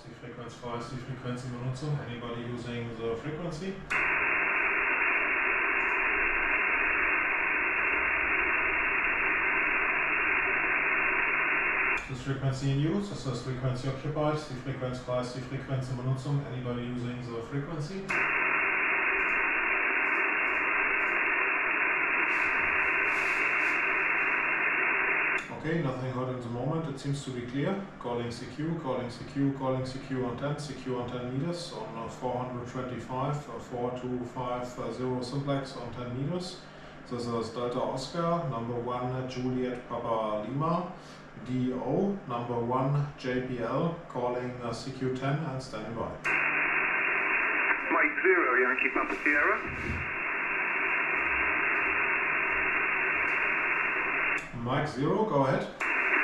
die Frequenz frei ist die Frequenzübernutzung. Anybody using the frequency? This frequency in use, this is frequency occupied, die Frequenz frei ist die Frequenzübernutzung. Anybody using the frequency? Okay, nothing hot at the moment, it seems to be clear. Calling CQ, calling CQ, calling CQ on 10, CQ on 10 meters on 425, 4250 simplex on 10 meters. This is Delta Oscar, number 1 Juliet Papa Lima, DO, number 1 JPL, calling CQ10 and standing by. Mike 0, Yankee Papa Sierra. Mike 0, go ahead.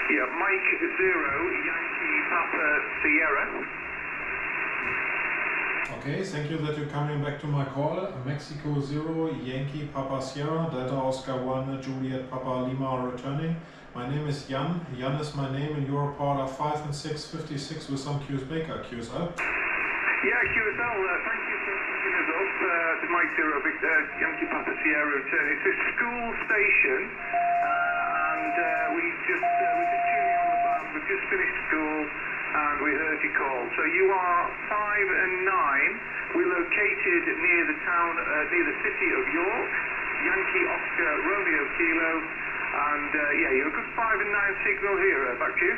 Yeah, Mike 0, Yankee Papa Sierra. Okay, thank you that you're coming back to my call. Mexico 0, Yankee Papa Sierra, Delta Oscar 1, Juliet Papa Lima returning. My name is Jan. Jan is my name in Europarter 5 and 656 with some QS Baker. QSL? Yeah, QSL, thank you for picking us up. The Mike 0, Yankee Papa Sierra returning. It's a school station. We just tuning on the band, we've just finished school and we heard you call. So you are 5 and 9. We're located near the town, near the city of York, Yankee Oscar Romeo Kilo, and yeah, you're a good 5 and 9 signal here. Back to you.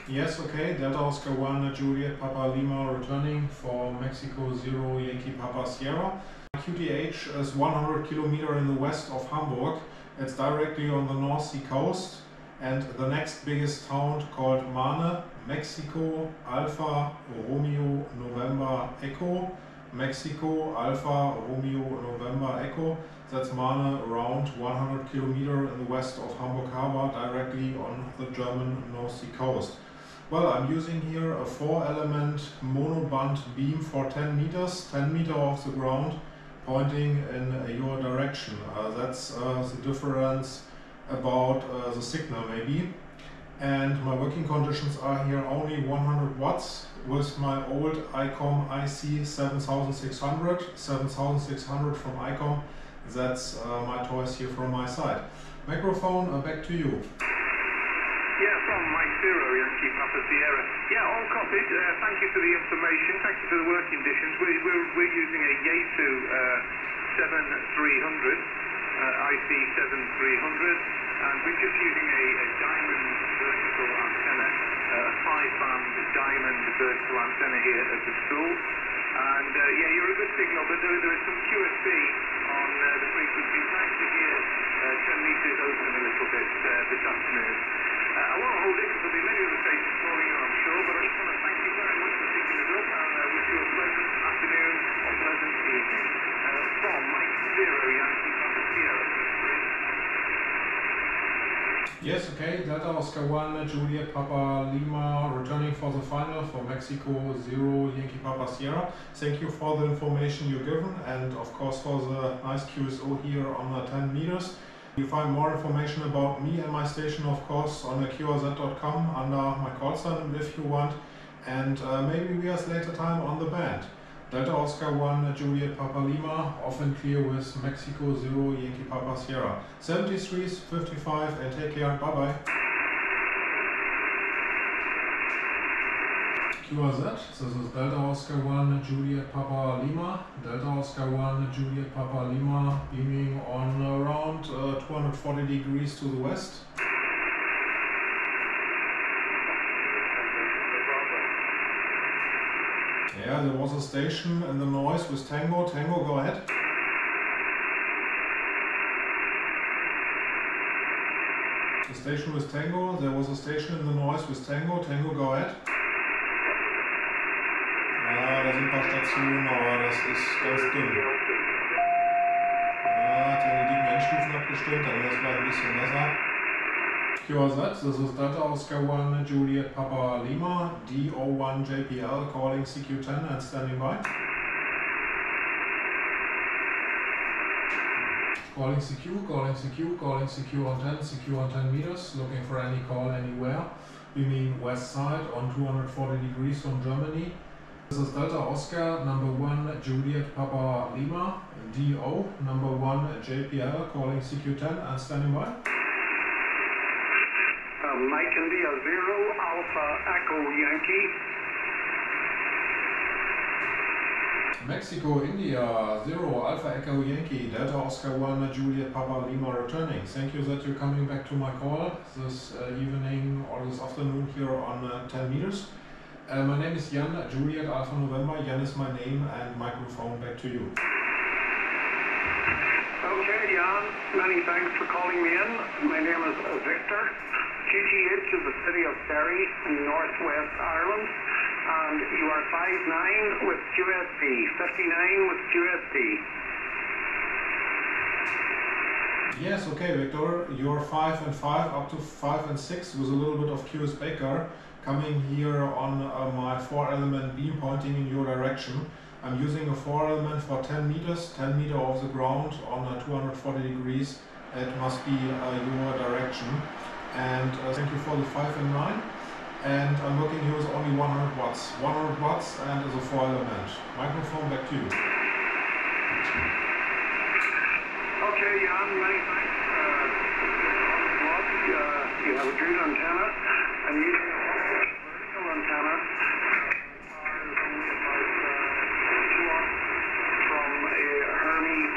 Yes, okay, Delta Oscar 1, Juliet Papa Lima returning for Mexico 0, Yankee Papa Sierra. QTH is 100 kilometers in the west of Hamburg. It's directly on the North Sea coast, and the next biggest town called Mane, Mexico Alpha Romeo November Echo, Mexico Alpha Romeo November Echo. That's Mane, around 100 kilometers in the west of Hamburg Harbor, directly on the German North Sea coast. Well, I'm using here a 4-element monoband beam for 10 meters, 10 meters off the ground, pointing in your direction. That's the difference about the signal maybe. And my working conditions are here only 100 watts with my old ICOM IC 7600 from ICOM. That's my toys here from my side. Microphone, back to you. Yeah, from Mike 0, Yankee Papa Sierra. Yeah, all copied. Thank you for the information. Thank you for the working conditions. We're using a Yaesu 7300, IC 7300, and we're just using a diamond vertical antenna, a 5-band diamond vertical antenna here at the school. And yeah, you're a good signal, but there is some QSB on the frequency. It's nice to hear 10 meters open a little bit this afternoon. I won't hold it because there'll be many other stations calling you, I'm sure, but I just want to thank you very much for picking us up and wish you a pleasant afternoon or pleasant evening. From Mike 0, Yankee Papa Sierra. Yes, okay, Delta Oscar 1, Juliet Papa Lima returning for the final for Mexico 0, Yankee Papa Sierra. Thank you for the information you've given and of course for the nice QSO here on the 10 meters. You find more information about me and my station, of course, on qrz.com under my call sign if you want, and maybe we have later time on the band. Delta Oscar 1, Juliet Papa Lima, off and clear with Mexico 0, Yankee Papa Sierra. 73s, 55, and take care, bye bye. QRZ, this is Delta Oscar 1, Juliet Papa Lima, Delta Oscar 1, Juliet Papa Lima, beaming on around 240 degrees to the west. Yeah, there was a station in the noise with Tango. Tango, go ahead. The station with Tango, there was a station in the noise with Tango. Tango, go ahead. Ja, da sind ein paar Stationen, aber das ist ganz dünn. Ja, hat ja die dicken Endstufen abgestimmt, dann wäre es vielleicht ein bisschen besser. QRZ, this is Delta Oscar 1, Juliet Papa Lima, DO1 JPL calling CQ10 and standing by. Calling CQ, calling CQ, calling CQ on 10, CQ on 10 meters, looking for any call anywhere. we mean west side on 240 degrees from Germany. This is Delta Oscar, number 1 Juliet Papa Lima, DO, number 1 JPL, calling CQ10 and standing by. Mike India 0, Alpha Echo Yankee. Mexico, India, 0, Alpha Echo Yankee, Delta Oscar 1, Juliet Papa Lima returning. Thank you that you're coming back to my call this evening or this afternoon here on 10 meters. My name is Jan, Juliet Alpha November. Jan is my name and microphone back to you. Okay, Jan, many thanks for calling me in. My name is Victor. GTH is the city of Derry in northwest Ireland. And you are 5'9" with QSP, 59 with QSP. Yes, okay, Victor. You're 5 and 5 up to 5 and 6 with a little bit of QS Baker coming here on my 4-element beam pointing in your direction. I'm using a 4-element for 10 meters, 10 meters off the ground on 240 degrees. It must be your direction. And thank you for the 5 and 9. And I'm working here with only 100 watts. 100 watts and is a 4-element. Microphone back to you. Okay, Jan, many thanks. You have a good antenna, and you have a vertical antenna. Is only about 2 watts from a Hermes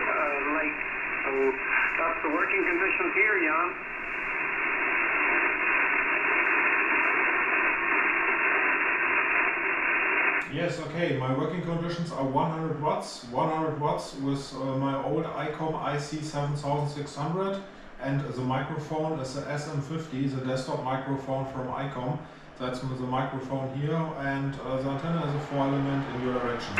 light. So that's the working conditions here, Jan. Yes, okay, my working conditions are 100 watts. 100 watts with my old ICOM IC7600, and the microphone is the SM50, the desktop microphone from ICOM. That's the microphone here, and the antenna is a 4-element in your direction.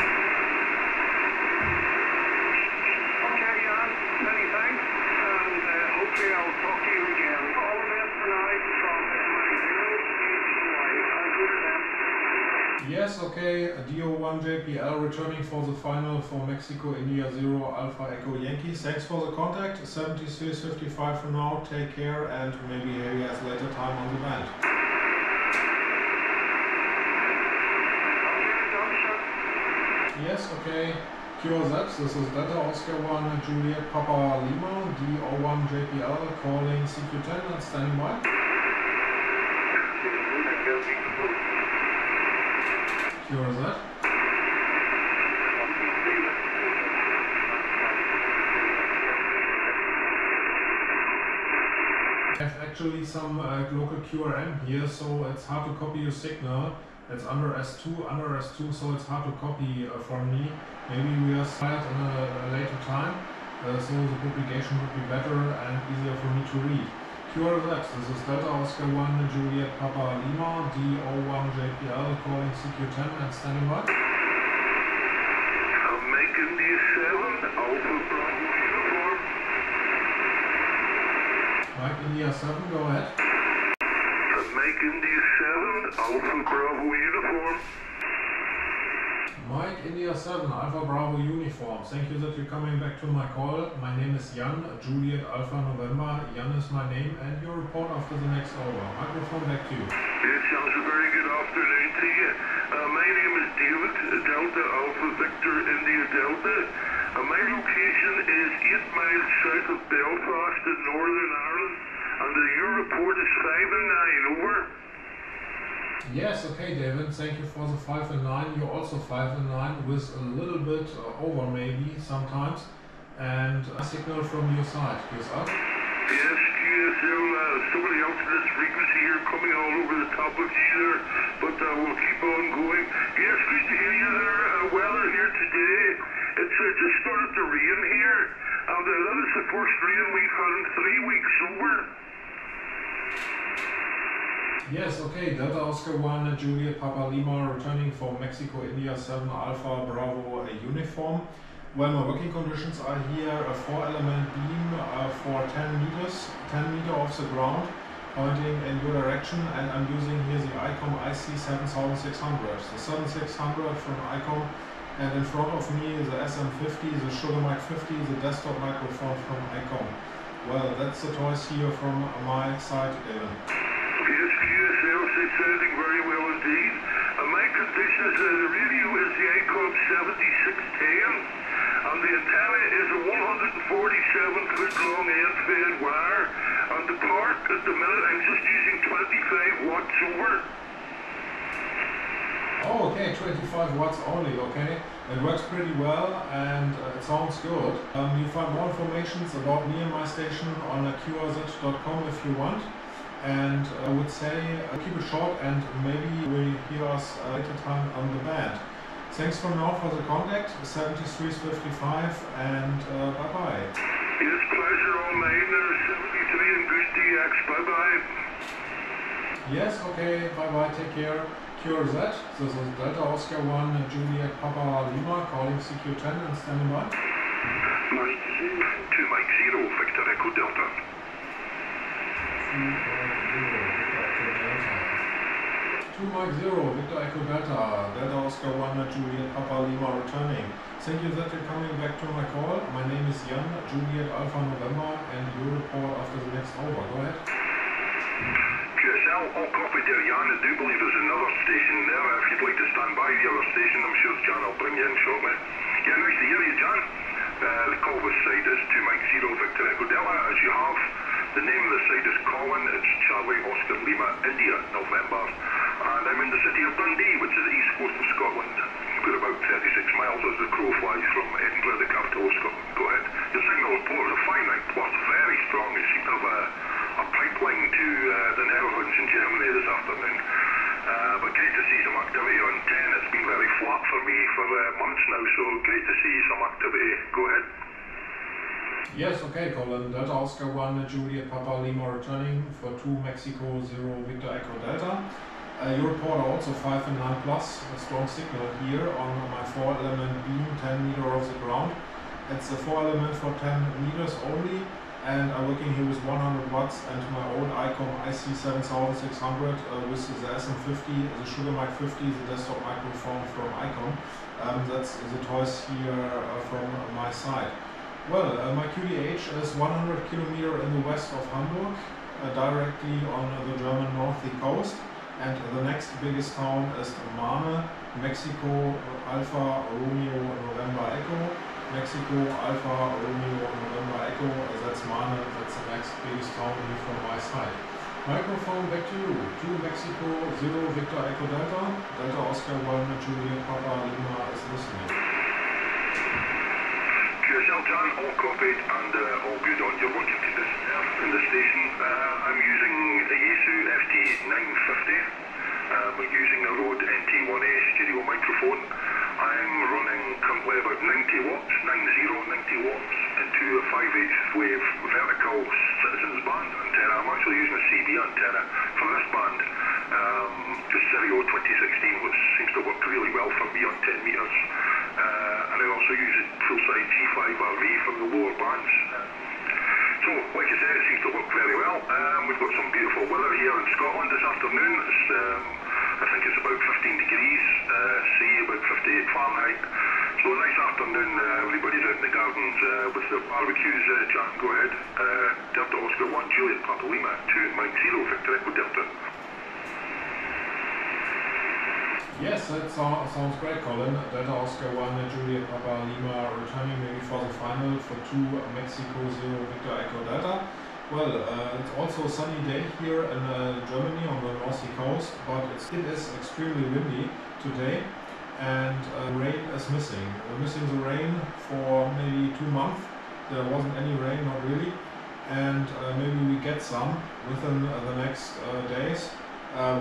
Okay, Jan, many thanks, and hopefully I'll talk to you again. All the best tonight from MI0AEY. I'll go to them. Yes, okay, DO1 JPL returning for the final for Mexico, India 0, Alpha Echo Yankee. Thanks for the contact. 7655 for now. Take care and maybe he has later time on the band. Yes, okay. QRZ, this is Delta Oscar 1 Juliet Papa Lima, DO1 JPL calling CQ10 and standing by. QRZ. I have actually some local QRM here, so it's hard to copy your signal. It's under S2, so it's hard to copy from me. Maybe we are slide in a later time, so the propagation would be better and easier for me to read. QRZ, this is Delta Oscar 1 Juliet Papa Lima, DO1 JPL calling CQ10 and standing by. I'm making the 7, Alpha Bravo uniform. Mike India 7, go ahead. I'm making the 7, Alpha Bravo uniform. Mike India 7, Alpha Bravo uniform. Thank you that you're coming back to my call. My name is Jan, Juliet Alpha November. Jan is my name and your report after the next hour. Microphone back to you. Yes, sounds a very good afternoon to you. My name is David, Delta Alpha Victor India Delta. My location is 8 miles south of Belfast in Northern Ireland, and your report is 5 and 9, over. Yes, okay, David. Thank you for the 5 and 9. You're also 5 and 9 with a little bit over maybe sometimes. And a signal from your side. Yes, up? Yes, QSL, somebody else in this frequency here coming all over the top of you there, but we'll keep on going. Yes, good to hear you there. Weather here today, it's just started to rain here, and that is the first rain we've had in 3 weeks, over. Yes, okay, Delta Oscar 1 Juliet Papa Lima returning for Mexico, India 7 Alpha Bravo uniform. Well, my working conditions are here a 4-element beam for 10 meters, 10 meters off the ground, pointing in your direction, and I'm using here the ICOM IC7600, the 7600 from ICOM, and in front of me is the SM50, the Sugar Mic 50, the desktop microphone from ICOM. Well, that's the toys here from my side, David. Yes, QSL it's sounding very well indeed. My condition is the radio is the ICOM 7610, and the antenna is a 147-foot long end-fed wire, and the part at the minute I'm just using 25 watts over. Oh, okay, 25 watts only, okay. It works pretty well and it sounds good. You find more information about me and my station on qrz.com if you want. And I would say keep it short and maybe we'll hear us later time on the band. Thanks for now for the contact, 7355, and bye-bye. Yes, pleasure all mine. There's 73 and good DX, bye-bye. Yes, okay, bye-bye, take care. QRZ, this is Delta Oscar 1 Juliet Papa Lima calling CQ10 and standing by. Mike 0, Victor Echo Delta. 2 Mike 0, Victor Echo Delta, Delta Oscar 1 Juliet Papa Lima returning. Thank you that you're coming back to my call. My name is Jan, Juliet Alpha November, and your report after the next over. Go ahead. QSL, all copy there, Jan. I do believe there's another station there. If you'd like to stand by the other station, I'm sure Jan will bring you in shortly. Yeah, nice to hear you, Jan. The call was side is 2 Mike 0 Victor Echo Delta, as you have. The name of the site is Colin. It's Charlie Oscar Lima India November. And I'm in the city of Dundee, which is the east coast of Scotland. We're about 36 miles as the crow flies from Edinburgh, the capital of Scotland. Go ahead. Your signal report is a fine line plus, very strong. You seem to have a pipeline to the Netherlands and Germany this afternoon. But great to see some activity on 10. It's been very flat for me for months now, so great to see some activity. Go ahead. Yes, okay, Colin. Delta Oscar 1 Juliet Papa Lima returning for 2 Mexico 0 Victor Echo Delta. Your report also 5 and 9 plus, a strong signal here on my 4-element beam, 10 meter off the ground. It's a 4-element for 10 meters only, and I'm working here with 100 watts and my own ICOM IC7600 with the SM50, the Sugar Mic 50, the desktop microphone from ICOM. That's the toys here from my side. Well, my QDH is 100 kilometers in the west of Hamburg, directly on the German North Sea coast. And the next biggest town is Ohne, Mexico Alpha Romeo November Echo. Mexico Alpha Romeo November Echo, that's Ohne, that's the next biggest town here from my side. Microphone back to you. 2 Mexico 0 Victor Echo Delta, Delta Oscar 1 Juliet Papa Lima is listening. QSL Jan, all copied and all good on your working condition in the station. I'm using a Yaesu FT950. We're using a Rode NT1A studio microphone. I'm running currently about 90 watts, 90 watts into a 5/8 wave vertical citizens band antenna. I'm actually using a CB antenna for this band. The Sirio 2016, which seems to work really well for me on 10 meters. And I also use a full-size G5RV from the lower bands. So, like I said, it seems to work very well. We've got some beautiful weather here in Scotland this afternoon. It's, I think it's about 15 degrees C, about 58 Fahrenheit. So a nice afternoon. Everybody's out in the gardens with their barbecues. Jan, go ahead. Delta Oscar 1 Juliet Papa Lima 2 Mike 0 Victor Echo Delta. Yes, that sounds great, Colin. Delta Oscar 1 Juliet Papa Lima returning maybe for the final for 2 Mexico 0 Victor Echo Delta. Well, it's also a sunny day here in Germany on the North Sea coast, but it is extremely windy today, and rain is missing. We're missing the rain for maybe 2 months. There wasn't any rain, not really, and maybe we get some within the next days.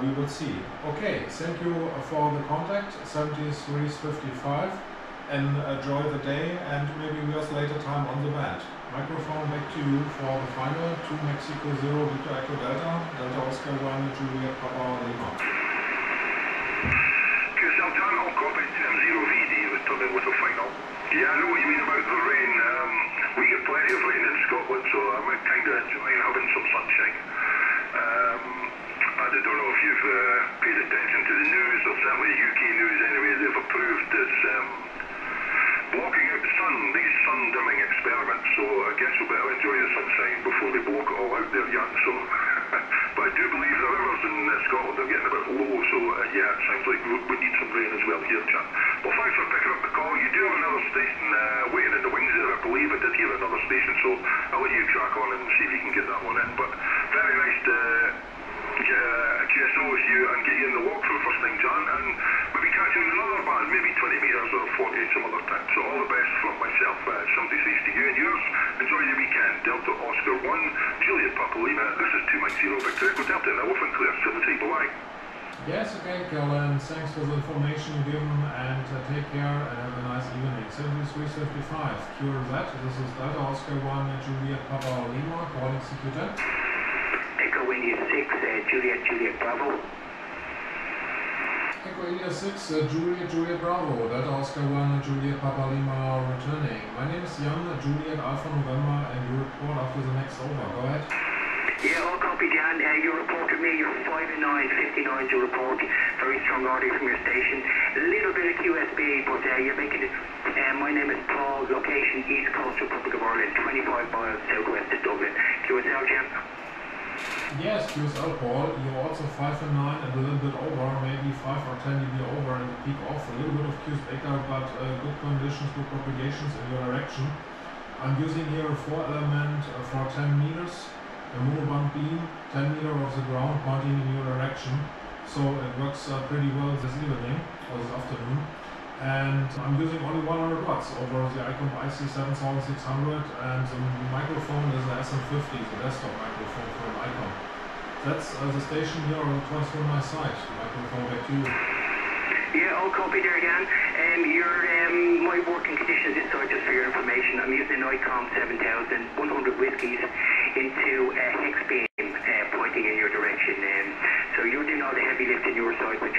We will see. Okay, thank you for the contact, 7355, and enjoy the day, and maybe we'll see later time on the band. Microphone back to you for the final, 2 Mexico 0 Victor Echo Delta, Delta Oscar 1 Juliet Papa Lima. QSL Jan, all copied, M0VED returning with the final. Yeah, I know what you mean about the rain. We get plenty of rain in Scotland, so I'm kind of enjoying having some sunshine. I don't know if you've paid attention to the news, or certainly UK news anyway. They've approved this blocking out the sun, these sun dimming experiments, so I guess we better enjoy the sunshine before they block it all out there, Jan. So, but I do believe the rivers in Scotland are getting a bit like we need some rain as well here, chap. Well, thanks for picking up the call. You do have another station waiting in the wings there, I believe. I did hear another station, so I'll let you crack on and see if you can get that one in. But very nice to get a GSO with you and get you in the walk for the first time, John, and maybe catch you in another band, maybe 20 metres or 40 some other time. So all the best from myself. Somebody says to you and yours, enjoy your weekend. Delta Oscar 1, Juliet Papa Lima. This is 2M0 Victor Echo Delta and Elephant Clear 73. Bye-bye. Yes, okay, Colin, thanks for the information you given, and take care and have a nice evening. 7355, QRZ, this is Delta Oscar 1, Juliet Papa Lima, calling CQ10. Echo India 6, Juliet Bravo. Echo India 6, Juliet Bravo, Delta Oscar 1, Juliet Papa Lima returning. My name is Jan, Juliet Alpha November, and you report after the next over. Go ahead. Yeah, all copy, Jan. You reported me, you're 5 and 9, 59 to report. Very strong audio from your station. A little bit of QSB, but you're making it. My name is Paul, location East Coast Republic of Ireland, 25 miles southwest of Dublin. QSL, Jan? Yes, QSL, Paul. You're also 5 and 9 and a little bit over, maybe 5 or 10 dB over in the peak off. A little bit of QS beta, but good conditions, good propagations in your direction. I'm using here a 4-element for 10 meters. A monoband beam, 10 meters off the ground, pointing in your direction. So it works pretty well this evening or this afternoon. And I'm using only 100 watts over the ICOM IC7600, and the microphone is the SM50, the desktop microphone from ICOM. That's the station here, I'll transfer my site. The microphone back to you. Yeah, all copy there again. My working conditions this side, just for your information, I'm using an ICOM 7000, 100 whiskies into a hex beam pointing in your direction. So you're doing all the heavy lifting your side with